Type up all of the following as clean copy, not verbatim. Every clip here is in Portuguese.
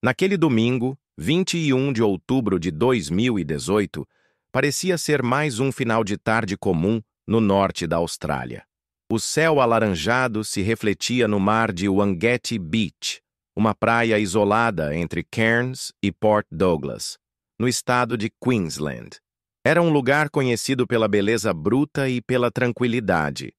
Naquele domingo, 21 de outubro de 2018, parecia ser mais um final de tarde comum no norte da Austrália. O céu alaranjado se refletia no mar de Wangeti Beach, uma praia isolada entre Cairns e Port Douglas, no estado de Queensland. Era um lugar conhecido pela beleza bruta e pela tranquilidade,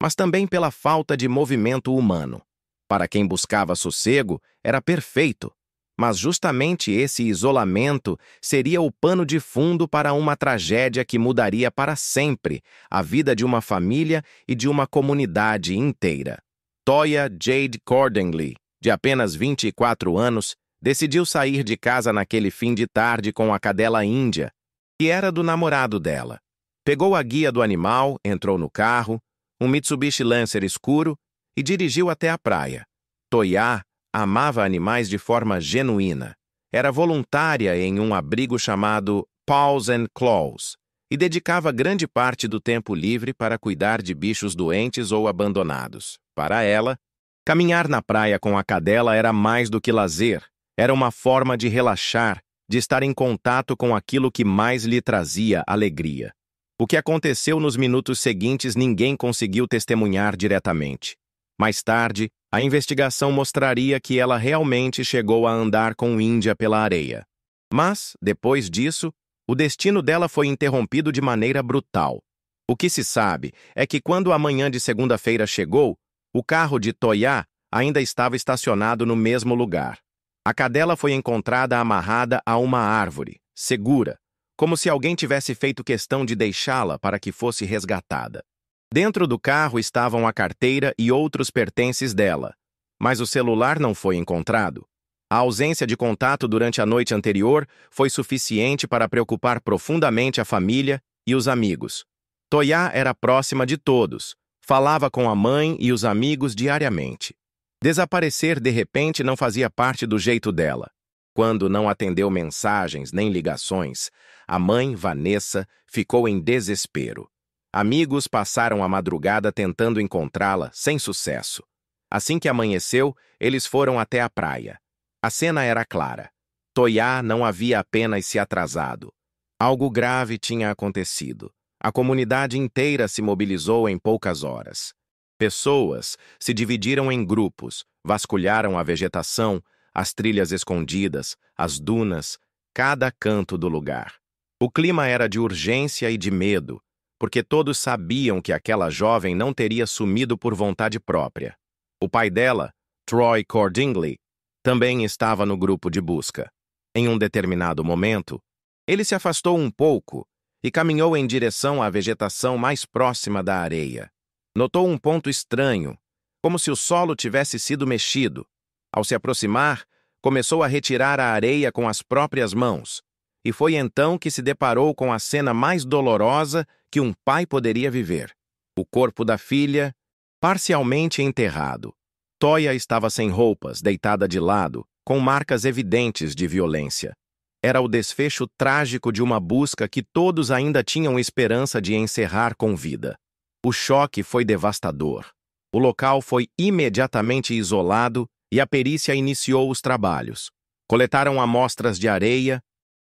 mas também pela falta de movimento humano. Para quem buscava sossego, era perfeito, mas justamente esse isolamento seria o pano de fundo para uma tragédia que mudaria para sempre a vida de uma família e de uma comunidade inteira. Toya Jade Cordingley, de apenas 24 anos, decidiu sair de casa naquele fim de tarde com a cadela índia, que era do namorado dela. Pegou a guia do animal, entrou no carro, um Mitsubishi Lancer escuro, e dirigiu até a praia. Toya amava animais de forma genuína. Era voluntária em um abrigo chamado Paws and Claws e dedicava grande parte do tempo livre para cuidar de bichos doentes ou abandonados. Para ela, caminhar na praia com a cadela era mais do que lazer. Era uma forma de relaxar, de estar em contato com aquilo que mais lhe trazia alegria. O que aconteceu nos minutos seguintes ninguém conseguiu testemunhar diretamente. Mais tarde, a investigação mostraria que ela realmente chegou a andar com Índia pela areia. Mas, depois disso, o destino dela foi interrompido de maneira brutal. O que se sabe é que quando a manhã de segunda-feira chegou, o carro de Toya ainda estava estacionado no mesmo lugar. A cadela foi encontrada amarrada a uma árvore, segura, como se alguém tivesse feito questão de deixá-la para que fosse resgatada. Dentro do carro estavam a carteira e outros pertences dela, mas o celular não foi encontrado. A ausência de contato durante a noite anterior foi suficiente para preocupar profundamente a família e os amigos. Toya era próxima de todos, falava com a mãe e os amigos diariamente. Desaparecer de repente não fazia parte do jeito dela. Quando não atendeu mensagens nem ligações, a mãe, Vanessa, ficou em desespero. Amigos passaram a madrugada tentando encontrá-la, sem sucesso. Assim que amanheceu, eles foram até a praia. A cena era clara. Toya não havia apenas se atrasado. Algo grave tinha acontecido. A comunidade inteira se mobilizou em poucas horas. Pessoas se dividiram em grupos, vasculharam a vegetação, as trilhas escondidas, as dunas, cada canto do lugar. O clima era de urgência e de medo, porque todos sabiam que aquela jovem não teria sumido por vontade própria. O pai dela, Troy Cordingley, também estava no grupo de busca. Em um determinado momento, ele se afastou um pouco e caminhou em direção à vegetação mais próxima da areia. Notou um ponto estranho, como se o solo tivesse sido mexido. Ao se aproximar, começou a retirar a areia com as próprias mãos, e foi então que se deparou com a cena mais dolorosa que um pai poderia viver. O corpo da filha, parcialmente enterrado. Toya estava sem roupas, deitada de lado, com marcas evidentes de violência. Era o desfecho trágico de uma busca que todos ainda tinham esperança de encerrar com vida. O choque foi devastador. O local foi imediatamente isolado e a perícia iniciou os trabalhos. Coletaram amostras de areia,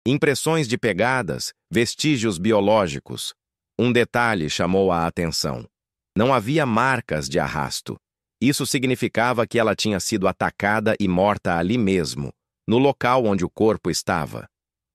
impressões de pegadas, vestígios biológicos. Um detalhe chamou a atenção. Não havia marcas de arrasto. Isso significava que ela tinha sido atacada e morta ali mesmo, no local onde o corpo estava.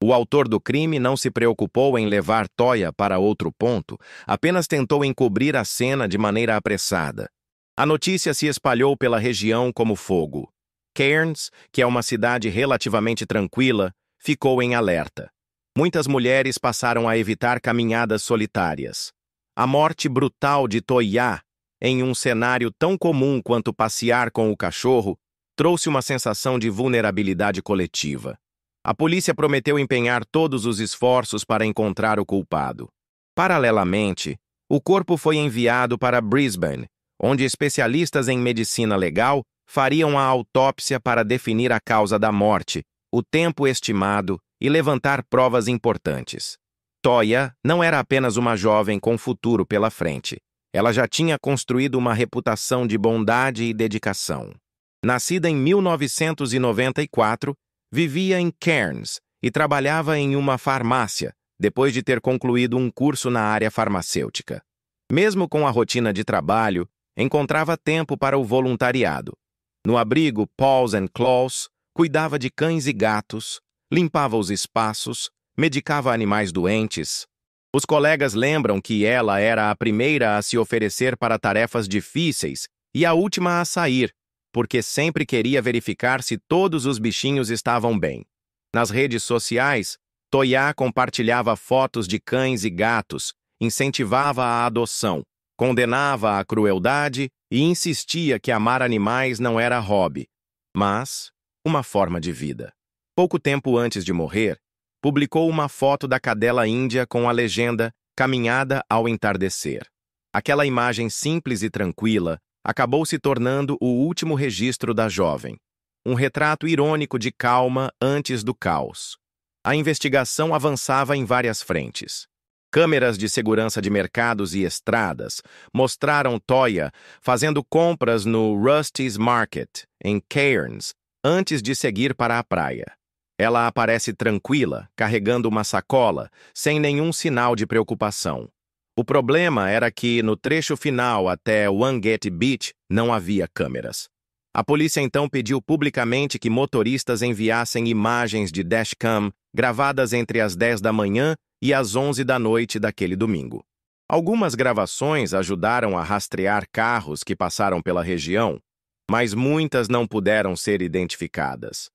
O autor do crime não se preocupou em levar Toya para outro ponto, apenas tentou encobrir a cena de maneira apressada. A notícia se espalhou pela região como fogo. Cairns, que é uma cidade relativamente tranquila, ficou em alerta. Muitas mulheres passaram a evitar caminhadas solitárias. A morte brutal de Toya, em um cenário tão comum quanto passear com o cachorro, trouxe uma sensação de vulnerabilidade coletiva. A polícia prometeu empenhar todos os esforços para encontrar o culpado. Paralelamente, o corpo foi enviado para Brisbane, onde especialistas em medicina legal fariam a autópsia para definir a causa da morte, o tempo estimado e levantar provas importantes. Toya não era apenas uma jovem com futuro pela frente. Ela já tinha construído uma reputação de bondade e dedicação. Nascida em 1994, Vivia em Cairns e trabalhava em uma farmácia, depois de ter concluído um curso na área farmacêutica. Mesmo com a rotina de trabalho, encontrava tempo para o voluntariado. No abrigo Paws and Claws, cuidava de cães e gatos, limpava os espaços, medicava animais doentes. Os colegas lembram que ela era a primeira a se oferecer para tarefas difíceis e a última a sair, porque sempre queria verificar se todos os bichinhos estavam bem. Nas redes sociais, Toya compartilhava fotos de cães e gatos, incentivava a adoção, condenava a crueldade e insistia que amar animais não era hobby, mas uma forma de vida. Pouco tempo antes de morrer, publicou uma foto da cadela índia com a legenda "Caminhada ao entardecer". Aquela imagem simples e tranquila acabou se tornando o último registro da jovem. Um retrato irônico de calma antes do caos. A investigação avançava em várias frentes. Câmeras de segurança de mercados e estradas mostraram Toya fazendo compras no Rusty's Market, em Cairns, antes de seguir para a praia. Ela aparece tranquila, carregando uma sacola, sem nenhum sinal de preocupação. O problema era que, no trecho final até Wangete Beach, não havia câmeras. A polícia então pediu publicamente que motoristas enviassem imagens de dashcam gravadas entre as 10 da manhã e as 11 da noite daquele domingo. Algumas gravações ajudaram a rastrear carros que passaram pela região, mas muitas não puderam ser identificadas.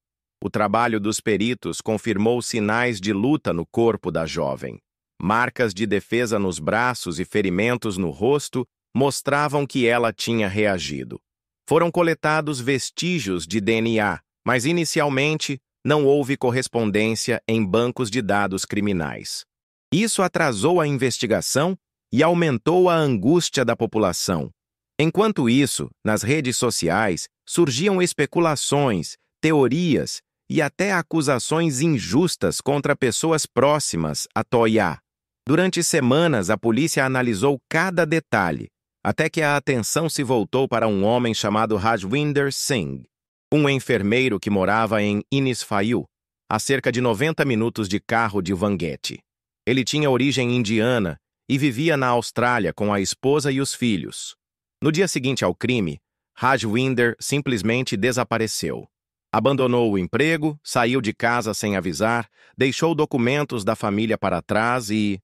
O trabalho dos peritos confirmou sinais de luta no corpo da jovem. Marcas de defesa nos braços e ferimentos no rosto mostravam que ela tinha reagido. Foram coletados vestígios de DNA, mas inicialmente não houve correspondência em bancos de dados criminais. Isso atrasou a investigação e aumentou a angústia da população. Enquanto isso, nas redes sociais, surgiam especulações, teorias e até acusações injustas contra pessoas próximas a Toya. Durante semanas, a polícia analisou cada detalhe, até que a atenção se voltou para um homem chamado Rajwinder Singh, um enfermeiro que morava em Innisfail, a cerca de 90 minutos de carro de Wangete. Ele tinha origem indiana e vivia na Austrália com a esposa e os filhos. No dia seguinte ao crime, Rajwinder simplesmente desapareceu. Abandonou o emprego, saiu de casa sem avisar, deixou documentos da família para trás e,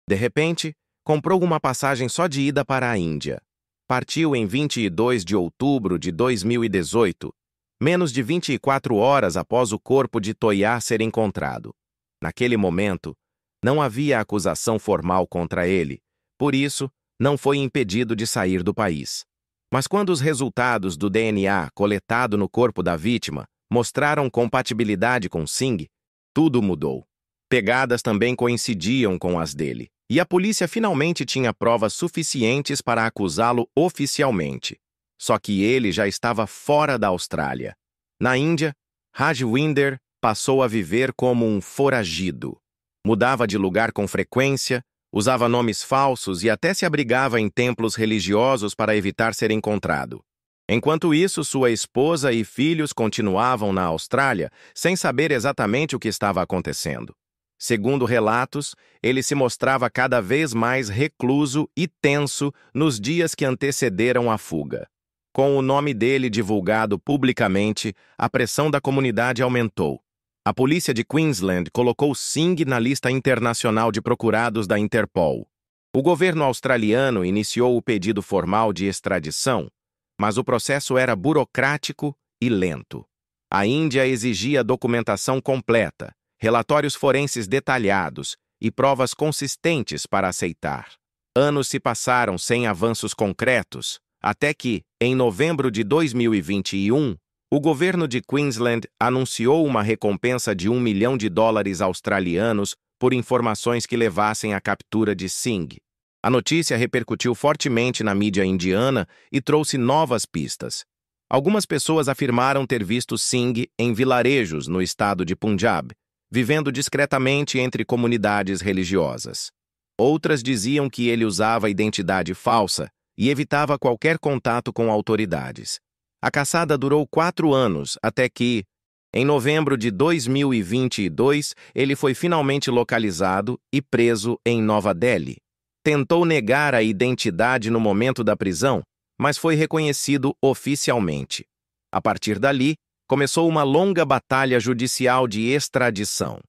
de repente, comprou uma passagem só de ida para a Índia. Partiu em 22 de outubro de 2018, menos de 24 horas após o corpo de Toya ser encontrado. Naquele momento, não havia acusação formal contra ele, por isso, não foi impedido de sair do país. Mas quando os resultados do DNA coletado no corpo da vítima mostraram compatibilidade com Singh, tudo mudou. Pegadas também coincidiam com as dele, e a polícia finalmente tinha provas suficientes para acusá-lo oficialmente. Só que ele já estava fora da Austrália. Na Índia, Rajwinder passou a viver como um foragido. Mudava de lugar com frequência, usava nomes falsos e até se abrigava em templos religiosos para evitar ser encontrado. Enquanto isso, sua esposa e filhos continuavam na Austrália sem saber exatamente o que estava acontecendo. Segundo relatos, ele se mostrava cada vez mais recluso e tenso nos dias que antecederam a fuga. Com o nome dele divulgado publicamente, a pressão da comunidade aumentou. A polícia de Queensland colocou Singh na lista internacional de procurados da Interpol. O governo australiano iniciou o pedido formal de extradição, mas o processo era burocrático e lento. A Índia exigia documentação completa, relatórios forenses detalhados e provas consistentes para aceitar. Anos se passaram sem avanços concretos, até que, em novembro de 2021, o governo de Queensland anunciou uma recompensa de $1 milhão australianos por informações que levassem à captura de Singh. A notícia repercutiu fortemente na mídia indiana e trouxe novas pistas. Algumas pessoas afirmaram ter visto Singh em vilarejos no estado de Punjab, vivendo discretamente entre comunidades religiosas. Outras diziam que ele usava identidade falsa e evitava qualquer contato com autoridades. A caçada durou 4 anos, até que, Em novembro de 2022, ele foi finalmente localizado e preso em Nova Delhi. Tentou negar a identidade no momento da prisão, mas foi reconhecido oficialmente. A partir dali, começou uma longa batalha judicial de extradição.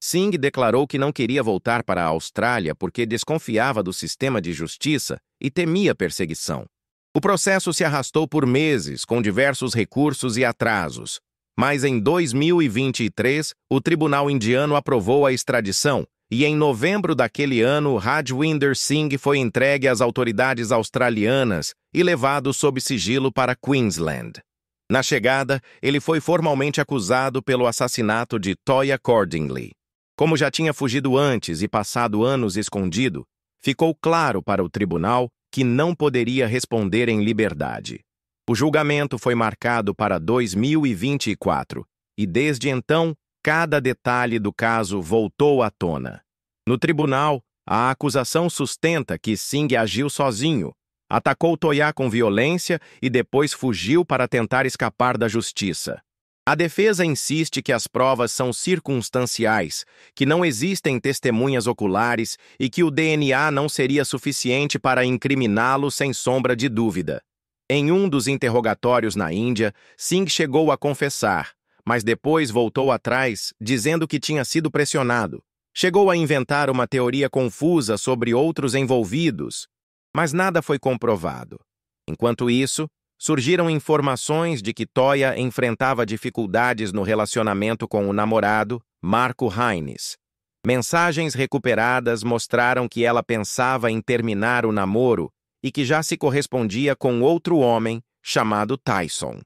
Singh declarou que não queria voltar para a Austrália porque desconfiava do sistema de justiça e temia perseguição. O processo se arrastou por meses, com diversos recursos e atrasos. Mas em 2023, o tribunal indiano aprovou a extradição e em novembro daquele ano, Rajwinder Singh foi entregue às autoridades australianas e levado sob sigilo para Queensland. Na chegada, ele foi formalmente acusado pelo assassinato de Toya Cordingley. Como já tinha fugido antes e passado anos escondido, ficou claro para o tribunal que não poderia responder em liberdade. O julgamento foi marcado para 2024 e, desde então, cada detalhe do caso voltou à tona. No tribunal, a acusação sustenta que Singh agiu sozinho, atacou Toya com violência e depois fugiu para tentar escapar da justiça. A defesa insiste que as provas são circunstanciais, que não existem testemunhas oculares e que o DNA não seria suficiente para incriminá-lo sem sombra de dúvida. Em um dos interrogatórios na Índia, Singh chegou a confessar, mas depois voltou atrás, dizendo que tinha sido pressionado. Chegou a inventar uma teoria confusa sobre outros envolvidos, mas nada foi comprovado. Enquanto isso, surgiram informações de que Toya enfrentava dificuldades no relacionamento com o namorado, Marco Haynes. Mensagens recuperadas mostraram que ela pensava em terminar o namoro e que já se correspondia com outro homem, chamado Tyson.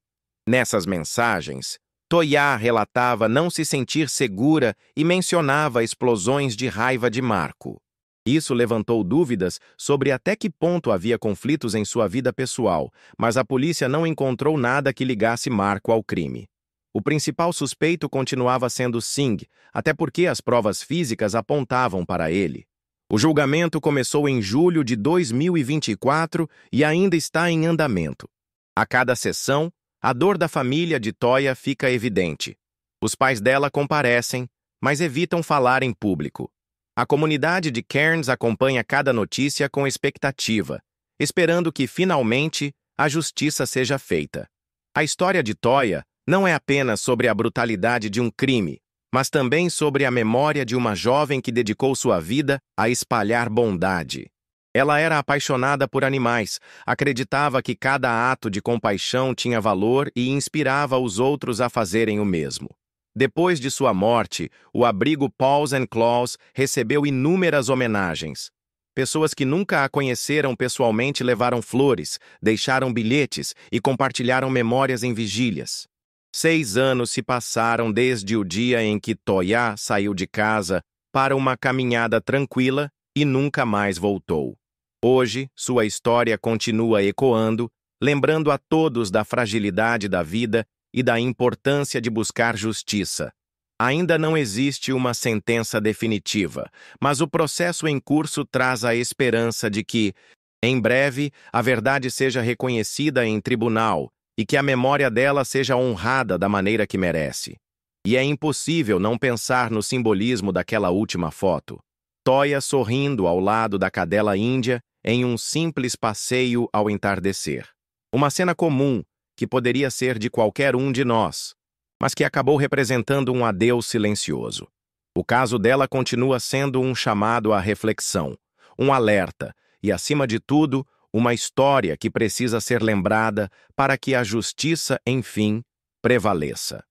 Nessas mensagens, Toya relatava não se sentir segura e mencionava explosões de raiva de Marco. Isso levantou dúvidas sobre até que ponto havia conflitos em sua vida pessoal, mas a polícia não encontrou nada que ligasse Marco ao crime. O principal suspeito continuava sendo Singh, até porque as provas físicas apontavam para ele. O julgamento começou em julho de 2024 e ainda está em andamento. A cada sessão, a dor da família de Toya fica evidente. Os pais dela comparecem, mas evitam falar em público. A comunidade de Cairns acompanha cada notícia com expectativa, esperando que, finalmente, a justiça seja feita. A história de Toya não é apenas sobre a brutalidade de um crime, mas também sobre a memória de uma jovem que dedicou sua vida a espalhar bondade. Ela era apaixonada por animais, acreditava que cada ato de compaixão tinha valor e inspirava os outros a fazerem o mesmo. Depois de sua morte, o abrigo Paws and Claws recebeu inúmeras homenagens. Pessoas que nunca a conheceram pessoalmente levaram flores, deixaram bilhetes e compartilharam memórias em vigílias. 6 anos se passaram desde o dia em que Toya saiu de casa para uma caminhada tranquila e nunca mais voltou. Hoje, sua história continua ecoando, lembrando a todos da fragilidade da vida e da importância de buscar justiça. Ainda não existe uma sentença definitiva, mas o processo em curso traz a esperança de que, em breve, a verdade seja reconhecida em tribunal e que a memória dela seja honrada da maneira que merece. E é impossível não pensar no simbolismo daquela última foto. Toya sorrindo ao lado da cadela índia em um simples passeio ao entardecer. Uma cena comum que poderia ser de qualquer um de nós, mas que acabou representando um adeus silencioso. O caso dela continua sendo um chamado à reflexão, um alerta e, acima de tudo, uma história que precisa ser lembrada para que a justiça, enfim, prevaleça.